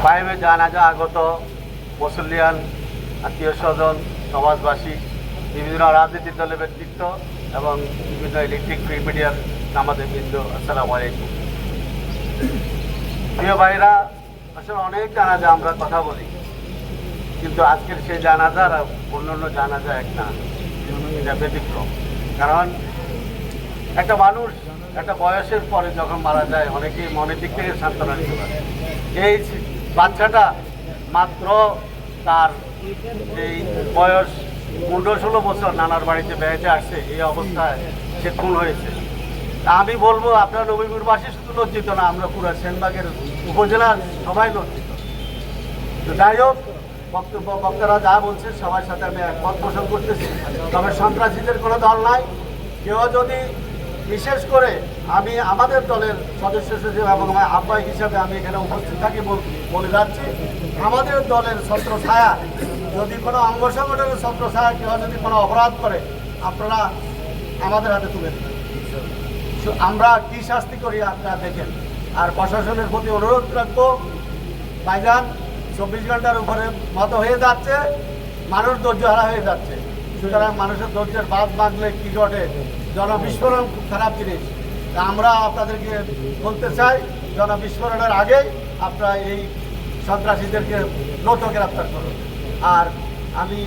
ফাইভে জানাজা আগত মুসলিয়ান, আত্মীয় স্বজন, সমাজবাসী, বিভিন্ন রাজনৈতিক দলের ব্যক্তিত্ব এবং বিভিন্ন ইলেকট্রিক ফ্রি মিডিয়ার আমাদের বিন্দু, আসসালামু আলাইকুম। প্রিয় ভাইরা, আসলে অনেক জানাজা আমরা কথা বলি, কিন্তু আজকের সেই জানাজার অন্যান্য জানাজা এক না, এটা ব্যতিক্রম। কারণ একটা মানুষ একটা বয়সের পরে যখন মারা যায়, অনেকেই মনের দিক থেকে সান্ত্বনা নিতে পারে। এই বাচ্চাটা মাত্র তার এই বয়স 15-16 বছর নানার বাড়িতে বেড়াতে আসছে, এই অবস্থায় সে খুন হয়েছে। তা আমি বলবো, আপনার নবীপুরবাসী শুধু লজ্জিত না, আমরা পুরো সেনবাগের উপজেলার সবাই লজ্জিত। তো যাই হোক, বক্তারা যা বলছেন সবার সাথে আমি একমত পোষণ করতেছি। তবে সন্ত্রাসীদের কোনো দল নাই। কেউ যদি, বিশেষ করে আমি আমাদের দলের সদস্য সচিব এবং আহ্বায়ক হিসাবে আমি এখানে উপস্থিত থাকি বলে যাচ্ছি, আমাদের দলের ছত্রছায়া যদি কোনো অঙ্গ সংগঠনের ছত্রছায়া কেউ যদি কোনো অপরাধ করে, আপনারা আমাদের হাতে তুলে দেবেন। আমরা কী শাস্তি করি আপনারা দেখেন। আর প্রশাসনের প্রতি অনুরোধ রাখবো, ভাইজান 24 ঘন্টার উপরে মতো হয়ে যাচ্ছে, মানুষ ধৈর্যহারা হয়ে যাচ্ছে। সুতরাং মানুষের ধৈর্যের বাদ ভাঙলে কী ঘটে, জনবিস্ফোরণ খুব খারাপ জিনিস। আমরা আপনাদেরকে বলতে চাই, জনবিস্ফোরণের আগেই আপনারা এই সন্ত্রাসীদেরকে দ্রুত গ্রেপ্তার করুন। আর আমি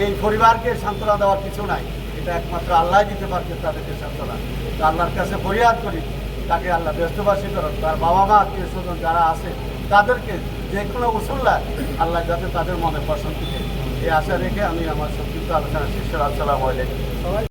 এই পরিবারকে সান্ত্বনা দেওয়ার কিছু নাই, এটা একমাত্র আল্লাহ দিতে পারছেন তাদেরকে সান্ত্বনা। তো আল্লাহর কাছে ফরিয়াদ করি, তাকে আল্লাহ ব্যস্তবাসী করুন। তার বাবা মা, আত্মীয় স্বজন যারা আছে তাদেরকে যে কোনো উসুল্লাহ আল্লাহ যাতে তাদের মনে প্রশান্তি দেয়, এই আশা রেখে আমি আমার সংক্ষিপ্ত আলোচনা শেষ। আসসালামু আলাইকুম।